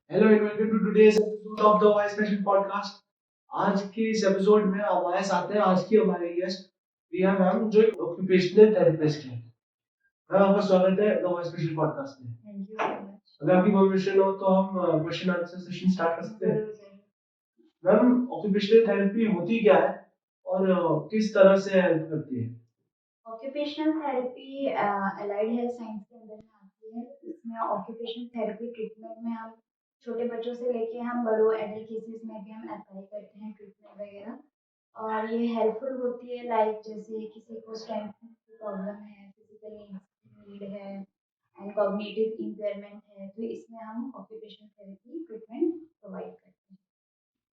Hello and welcome to today's episode of the Y special podcast. आज के इस episode में हमारे साथ हैं आज की हमारे गेस्ट प्रिया मैम जो एक ऑक्यूपेशनल थेरेपिस्ट है। मैम आपका स्वागत है द वाई स्पेशल पॉडकास्ट में। Thank you so much. अगर आपकी परमिशन हो तो हम क्वेश्चन आंसर सेशन स्टार्ट कर सकते हैं। मैम ऑक्यूपेशनल थेरेपी होती क्या है और किस तरह से हेल्प करती है? Occupational therapy allied health science के अंदर में आती है। इसमें ऑक्यूपेशनल थेरेपी ट्रीटमेंट में हम छोटे बच्चों से लेके हम बड़ों एडल्ट केसेस में भी हम अप्लाई करते हैं ट्रीटमेंट वगैरह। और ये हेल्पफुल होती है, लाइक जैसे किसी को स्ट्रेंथ की प्रॉब्लम है, फिजिकल नीड है एंड कॉग्निटिव इम्पेयरमेंट है, तो इसमें हम ऑक्यूपेशनल थेरेपी ट्रीटमेंट प्रोवाइड करते हैं।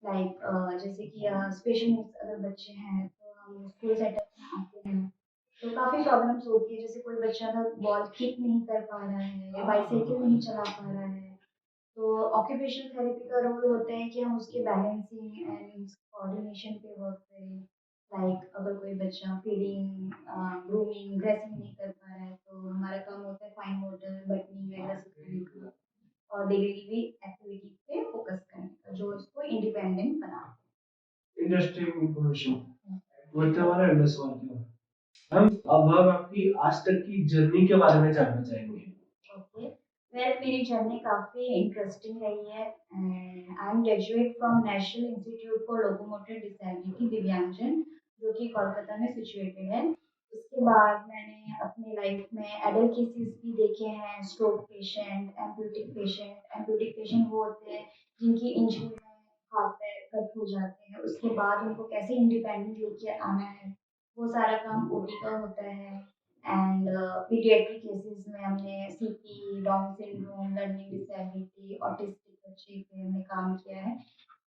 लाइक जैसे कि स्पेशल नीड्स अगर बच्चे हैं तो हम स्कूल सेटअप में आते हैं तो काफ़ी प्रॉब्लम्स होती है। जैसे कोई बच्चा अगर बॉल किक नहीं कर पा रहा है या बाइसाइकिल नहीं चला पा रहा है, तो ऑक्यूपेशनल थेरेपी का रोल होता है कि हम उसके बैलेंसिंग एंड कोऑर्डिनेशन पे वर्क करें। लाइक अगर कोई बच्चा फीडिंग, ग्रूमिंग, ड्रेसिंग नहीं कर पा रहा है, तो हमारा काम होता है फाइन मोटर, बटनिंग वगैरह सिखाने का और डेली एक्टिविटी पे फोकस करने का, जो उसको इंडिपेंडेंट बनाता इंटरेस्टिंग इंफॉर्मेशन। है। बढ़ते हमारे अगले सवाल की ओर। हम आपकी आज तक की जर्नी के बारे में जानना चाहेंगे। ओके, वेल मेरी जर्नी काफ़ी इंटरेस्टिंग रही है and I am graduate from national institute for locomotor disability दिव्यांगजन, जो कि कोलकाता में सिचुएटेड है। उसके बाद मैंने अपनी लाइफ में एडल्ट केसेस भी देखे हैं, स्ट्रोक पेशेंट, एम्प्यूटिक पेशेंट वो होते हैं जिनकी इंजरी में हाथ पैर कट हो जाते हैं, उसके बाद उनको कैसे इंडिपेंडेंट लेके आना है, वो सारा काम ओटी का होता है। एंड पीडियाट्रिक केसेस में हमने CP, down syndrome, learning disability, autistic बच्चे पे हमने काम किया है।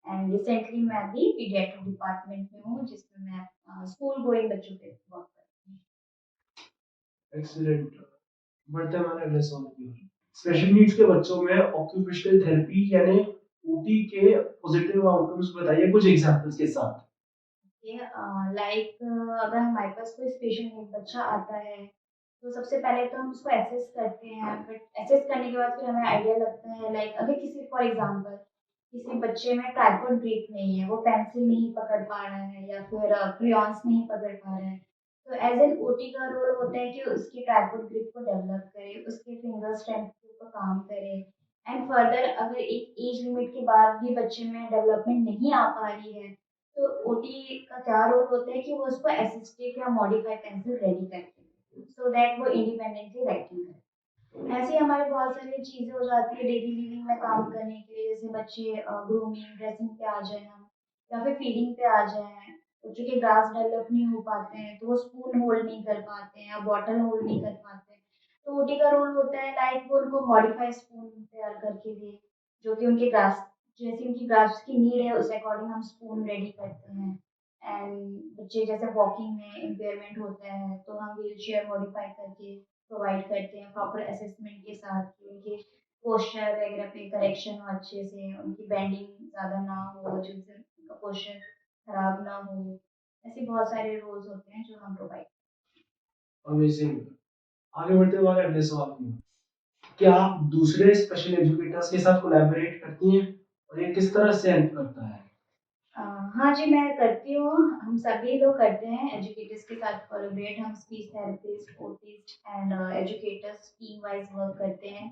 एंड रिसेंटली मैं अभी पीडियाट्रिक डिपार्टमेंट में हूँ, जिसमें मैं स्कूल गोइंग बच्चों पे वर्क करती हूँ। एक्सीलेंट। बढ़ते हैं हमारे अगले सवाल की ओर। स्पेशल नीड्स के बच्चों में ऑक्यूपेशनल थेरेपी यानी ओटी के पॉजिटिव आउटकम्स बताइए कुछ एग्जांपल्स के साथ। लाइक अगर हमारे पास कोई स्पेशल नीड बच्चा आता है, तो सबसे पहले तो हम उसको एसेस करते हैं। बट एसेस करने के बाद फिर हमें आइडिया लगता है, लाइक अगर किसी फॉर एग्जांपल किसी बच्चे में ट्राइपॉड ग्रिप नहीं है, वो पेंसिल नहीं पकड़ पा रहा है या फिर क्रेयॉन्स नहीं पकड़ पा रहा है, तो एज एन ओटी का रोल होता है कि उसकी ट्राइपॉड ग्रिप को डेवलप करे, उसके फिंगर स्ट्रेंथ के ऊपर काम करे। एंड फर्दर अगर एक एज लिमिट के बाद भी बच्चे में डेवलपमेंट नहीं आ पा रही है, तो ओटी का क्या रोल होता है कि वो उसको असिस्टेड या मॉडिफाइड पेंसिल रेडी करते हैं, सो दैट वो इंडिपेंडेंटली राइटिंग करे। ऐसे ही हमारी बहुत सारी चीज़ें हो जाती है डेली लिविंग में काम करने के लिए, जैसे बच्चे ग्रूमिंग, ड्रेसिंग पे आ जाए हम, या फिर फीडिंग पे आ जाए। बच्चों के ग्रास डेवलप नहीं हो पाते हैं, तो वो स्पून होल्ड नहीं कर पाते हैं या बॉटल होल्ड नहीं कर पाते हैं, तो ओटी का रोल होता है लाइक वो उनको मॉडिफाइड स्पून तैयार करके दे, जो कि उनके ग्रास जैसे उनकी ग्राफ्स की नीड है उस अकॉर्डिंग हम स्पून रेडी करते हैं। एंड बच्चे जैसे वॉकिंग में इम्पेयरमेंट होता है, तो हम व्हील चेयर मॉडिफाई करके प्रोवाइड करते हैं प्रॉपर असेसमेंट के साथ कि उनके पोस्चर वगैरह पे करेक्शन हो अच्छे से, उनकी बेंडिंग ज़्यादा ना हो, जिनसे उनका पोस्चर खराब ना हो। ऐसे बहुत सारे रोल्स होते हैं जो हम प्रोवाइड। अमेजिंग। आगे बढ़ते हुए हमारे अगले सवाल की ओर। क्या आप दूसरे स्पेशल एजुकेटर्स के साथ कोलैबोरेट करती हैं और ये किस तरह से हेल्प करता है? हाँ जी, मैं करती हूँ। हम सभी लोग करते हैं एजुकेटर्स के साथ कोलैबोरेट। हम speech therapist, autist and educators team wise work करते हैं।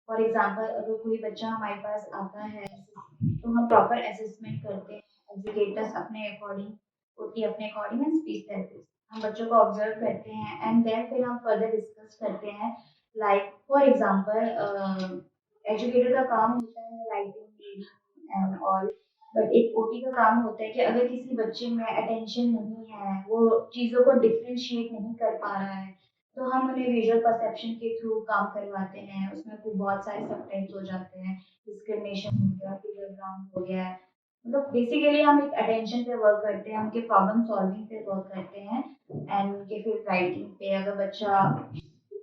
फॉर एग्जांपल अगर कोई बच्चा हमारे पास आता है, तो हम प्रॉपर असेसमेंट करते हैं, एजुकेटर्स अपने अकॉर्डिंग, ओटी अपने अकॉर्डिंग एंड स्पीच थेरेपिस्ट हम बच्चों को ऑब्जर्व करते हैं एंड देन फिर हम फर्दर डिस्कस करते हैं। लाइक फॉर एग्जांपल एजुकेटर का काम होता है writing, reading and all, but एक ओटी का काम होता है कि अगर किसी बच्चे में अटेंशन नहीं है, वो चीज़ों को डिफ्रेंशिएट नहीं कर पा रहा है, तो हम उन्हें विजुअल परसेप्शन के थ्रू काम करवाते हैं। उसमें फिर बहुत सारे सबटाइप्स हो जाते हैं, डिस्क्रिमिनेशन हो गया, फिगर ग्राउंड हो गया, मतलब बेसिकली हम एक अटेंशन पे वर्क करते हैं, उनके प्रॉब्लम सॉल्विंग पे वर्क करते हैं एंड उनके फिर राइटिंग पे। अगर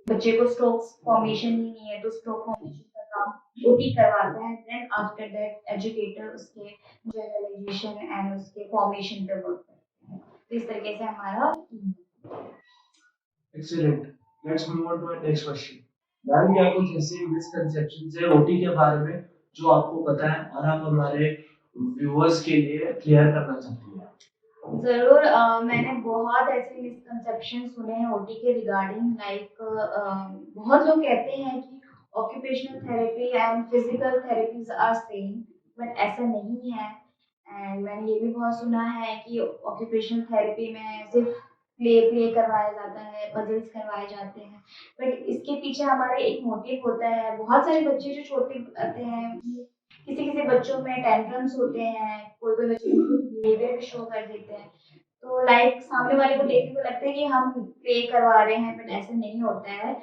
बच्चे को स्ट्रोक फॉर्मेशन ही नहीं है, तो स्ट्रोक फॉर्मेशन का काम ओटी करवाता है। देन आफ्टर दैट एजुकेटर उसके जनरलाइजेशन एंड उसके फॉर्मेशन पे वर्क करते हैं। तो इस तरीके से हमारा excellent. Let's move on to our next question. Ma'am क्या कुछ ऐसे मिसकंसेप्शंस है ओटी के बारे में जो आपको पता है और आप हमारे व्यूअर्स के लिए क्लियर करना चाहती हैं? ज़रूर। मैंने बहुत ऐसे मिसकंसेप्शन सुने हैं ओटी के रिगार्डिंग, लाइक बहुत लोग कहते हैं कि occupational therapy and physical therapies are same, but ऐसा नहीं है। एंड मैंने ये भी बहुत सुना है कि ऑक्यूपेशनल थेरेपी में सिर्फ प्ले प्ले करवाया जाता है, पजल्स करवाए जाते हैं, बट इसके पीछे हमारे एक मोटिव होता है। बहुत सारे बच्चे जो छोटे आते हैं, किसी किसी बच्चों में टेंट्रम्स होते हैं, कोई कोई बच्चे बिहेवियर भी शो कर देते हैं, तो लाइक सामने वाले को देखने को लगता है कि हम प्ले करवा रहे हैं, बट ऐसा नहीं होता है।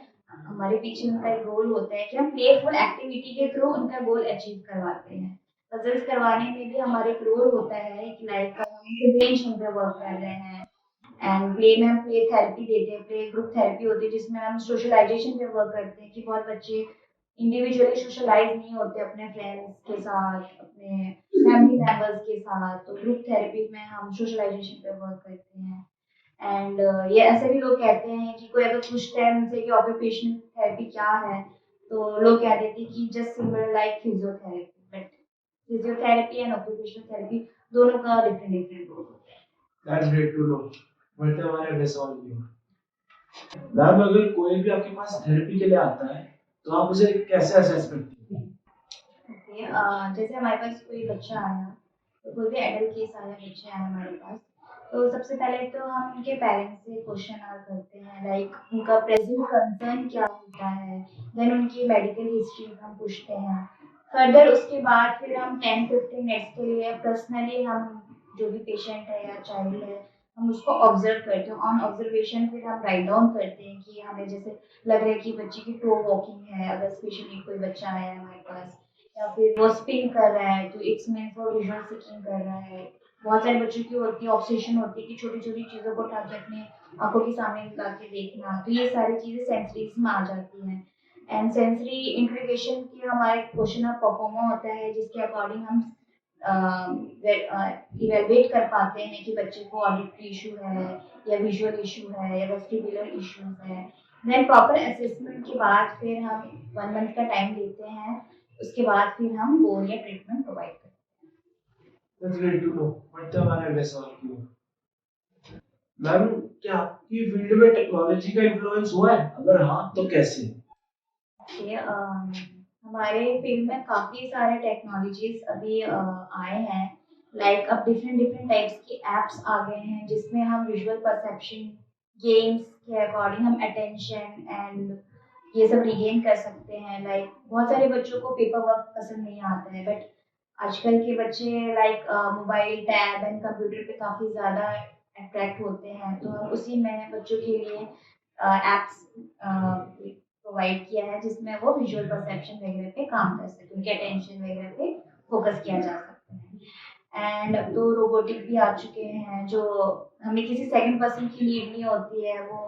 हमारे पीछे उनका एक गोल होता है कि हम प्लेफुल एक्टिविटी के थ्रू उनका गोल अचीव करवाते हैं। पजल्स करवाने में भी हमारे एक रोल होता है कि लाइक हम कम्प्रीहेंशन पे वर्क कर रहे हैं, एंड प्ले में हम प्ले थेरेपी देते हैं, प्ले ग्रुप थेरेपी होती है जिसमें हम सोशलाइजेशन पे वर्क करते हैं कि बहुत बच्चे इंडिविजुअली सोशलाइज नहीं होते अपने फ्रेंड्स के साथ, अपने फैमिली मेंबर्स के साथ, तो ग्रुप थेरेपी में हम सोशलाइजेशन पे वर्क करते हैं। एंड ये ऐसे भी लोग कहते हैं कि कोई अगर पूछते हैं उनसे कि ऑक्यूपेशनल थेरेपी क्या है, तो लोग कह देते हैं कि just similar like physiotherapy, but physiotherapy and occupational therapy दोनों का डिफरेंट डिफरेंट रोल होता है। That's great to know. बढ़ते हमारे अगले सवाल की ओर। मैम, अगर कोई भी आपके पास थेरेपी के लिए आता है तो आप उसे कैसे असेस करती हैं? ओके, जैसे हमारे पास कोई बच्चा आया, तो कोई भी एडल्ट केस आया, बच्चे आए हमारे पास, तो सबसे पहले तो हम उनके पेरेंट्स से क्वेश्चन आर करते हैं, लाइक उनका प्रेजेंट कंसर्न क्या होता है, देन उनकी मेडिकल हिस्ट्री हम पूछते हैं। फर्दर उसके बाद फिर हम 10-15 मिनट्स के लिए पर्सनली हम जो भी पेशेंट है या चाइल्ड है, हम उसको ऑब्जर्व करते हैं। ऑन ऑब्जर्वेशन फिर हम राइट डाउन करते हैं कि हमें जैसे लग रहा है कि बच्चे की टो वॉकिंग है, अगर स्पेशली कोई बच्चा आया है हमारे पास, या फिर वो स्पिन कर रहा है, तो इट्स मीन्स वो विजुअल सीकिंग कर रहा है। बहुत सारे बच्चों की होती है ऑब्सेशन होती है कि छोटी छोटी चीज़ों को उठा के अपने आंखों के सामने ला के देखना, तो ये सारी चीज़ें सेंसरीज में आ जाती हैं। एंड सेंसरी इंट्रीगेशन की हमारे क्वेश्चन ऑफ परफॉर्मा होता है, जिसके अकॉर्डिंग हम इवेलुएट कर पाते हैं कि बच्चे को ऑडिटरी इशू है या विजुअल इशू है या वेस्टिबुलर इश्यूज है। देन प्रॉपर असेसमेंट के बाद फिर हम 1 मंथ का टाइम लेते हैं, उसके बाद फिर हम गोल या ट्रीटमेंट प्रोवाइड करते हैं। That's great to know. बढ़ते हमारे अगले सवाल की ओर। मैम, क्या आपकी फील्ड में टेक्नोलॉजी का इन्फ्लुएंस हुआ है? अगर हाँ तो कैसे? ओके, हमारे फील्ड में काफ़ी सारे टेक्नोलॉजीज अभी आए हैं, लाइक अब डिफरेंट डिफरेंट टाइप्स की एप्स आ गए हैं जिसमें हम विजुअल परसेप्शन, गेम्स के अकॉर्डिंग हम अटेंशन एंड ये सब रिगेन कर सकते हैं। लाइक बहुत सारे बच्चों को पेपर वर्क पसंद नहीं आता है, बट आजकल के बच्चे like mobile, tab and computer पे काफ़ी ज़्यादा अट्रैक्ट होते हैं, तो हम उसी में बच्चों के लिए एप्स प्रोवाइड किया है जिसमें वो विजुअल परसेप्शन वगैरह पे काम कर सकते हैं, उनके अटेंशन वगैरह पे फोकस किया जा सकता है। एंड अब तो रोबोटिक भी आ चुके हैं जो हमें किसी सेकंड पर्सन की नीड नहीं होती है, वो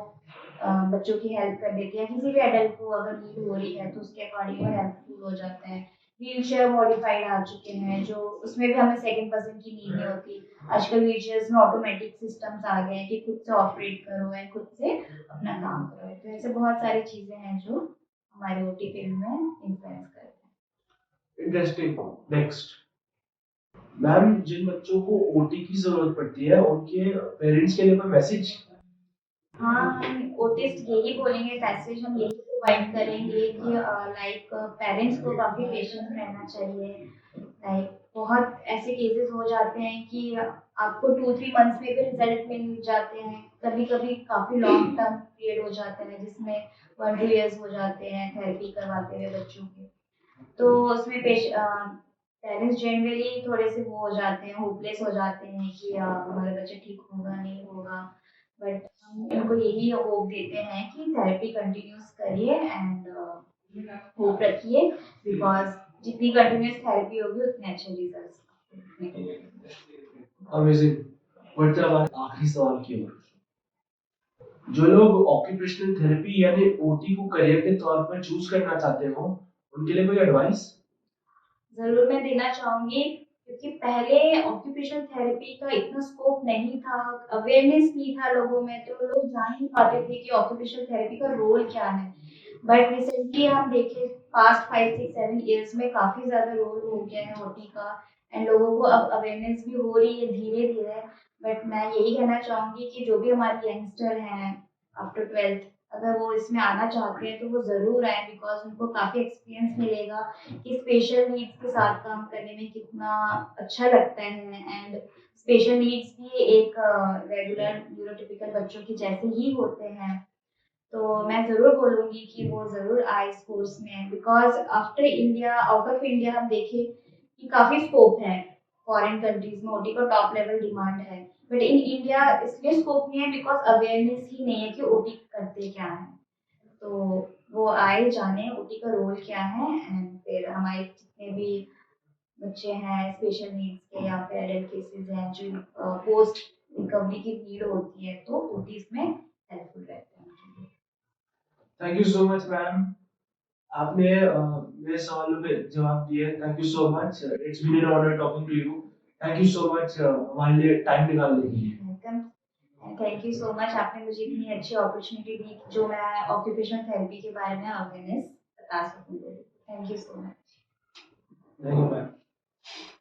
बच्चों की हेल्प कर देती है। किसी भी एडल्ट को अगर नीड हो रही है तो उसके अकॉर्डिंग वो हेल्पफुल हो जाता है। व्हील चेयर मॉडिफाइड आ चुके हैं जो उसमें भी हमें सेकंड पर्सन की नीड नहीं होती। आजकल व्हील चेयर्स में ऑटोमेटिक सिस्टम्स आ गए हैं कि खुद से ऑपरेट करो या खुद से अपना काम करो, तो ऐसे बहुत सारी चीजें हैं जो हमारे ओटी फील्ड में इन्फ्लुएंस करते हैं। इंटरेस्टिंग। नेक्स्ट। मैम, जिन बच्चों को ओटी की जरूरत पड़ती है उनके पेरेंट्स के लिए कोई मैसेज? हाँ, हम ओटिस्ट यही बोलेंगे, मैसेज हम यही प्रोवाइड करेंगे कि लाइक पेरेंट्स को काफ़ी पेशेंस रहना चाहिए। लाइक बहुत ऐसे केसेस हो जाते हैं कि आपको 2-3 मंथ्स में भी रिजल्ट मिल जाते हैं, कभी कभी काफ़ी लॉन्ग टर्म पीरियड हो जाता है जिसमें 1-2 years हो जाते हैं थेरेपी करवाते हुए बच्चों के, तो उसमें पेरेंट्स जनरली थोड़े से वो हो जाते हैं, होपलेस हो जाते हैं कि हमारा बच्चा ठीक होगा नहीं होगा, बट हम इनको यही होप देते हैं कि थेरेपी कंटिन्यूस करिए एंड होप रखिए, बिकॉज जितनी कंटिन्यूस थेरेपी होगी उतने अच्छे रिजल्ट्स। अमेजिंग। बढ़ते हमारे आखिरी सवाल की ओर। जो लोग ऑक्यूपेशनल थेरेपी यानी ओटी को करियर के तौर पर चूज करना चाहते हो उनके लिए कोई एडवाइस? ज़रूर मैं देना चाहूँगी, क्योंकि पहले ऑक्यूपेशनल थेरेपी का इतना स्कोप नहीं था, अवेयरनेस नहीं था लोगों में, तो लोग जान नहीं पाते थे कि ऑक्यूपेशनल थेरेपी का रोल क्या है। बट रिसेंटली हम देखें पास्ट 5 6 7 ईयर्स में काफ़ी ज़्यादा रोल हो गया है ओटी का, एंड लोगों को अब अवेयरनेस भी हो रही है धीरे धीरे। बट मैं यही कहना चाहूँगी कि जो भी हमारे यंगस्टर हैं आफ्टर 12th, अगर वो इसमें आना चाहते हैं तो वो ज़रूर आए, बिकॉज उनको काफ़ी एक्सपीरियंस मिलेगा कि स्पेशल नीड्स के साथ काम करने में कितना अच्छा लगता है। एंड स्पेशल नीड्स भी एक रेगुलर न्यूरोटिपिकल बच्चों की जैसे ही होते हैं। तो मैं ज़रूर बोलूँगी कि वो ज़रूर आए इस कोर्स में, because after India, out of India हम देखें कि काफ़ी स्कोप है। फॉरेन कंट्रीज में ओटी को टॉप लेवल डिमांड है, बट इन इंडिया इसलिए स्कोप नहीं है बिकॉज अवेयरनेस ही नहीं है कि ओटी करते क्या है। तो वो आए, जाने ओटी का रोल क्या है, एंड फिर हमारे जितने भी बच्चे हैं स्पेशल नीड्स के या फिर एडल्ट केसेस हैं जो पोस्ट रिकवरी की नीड होती है, तो ओटी इसमें हेल्पफुल रहते हैं। Thank you so much ma'am, आपने मेरे सवालों पे जवाब दिए। Thank you so much, it's been an honour talking to you. Thank you so much हमारे लिए टाइम निकालने के लिए। Welcome, and thank you so much, आपने मुझे इतनी अच्छी अपॉर्चुनिटी दी जो मैं ऑक्यूपेशनल थेरेपी के बारे में अवेयरनेस बता सकूँ। Thank you so much. Thank you ma'am.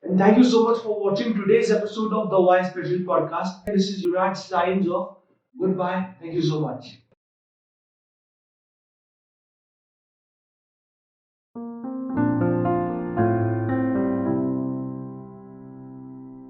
And thank you so much for watching today's episode of the Why Special podcast. This is Yuvraj signs off. Goodbye. Thank you so much.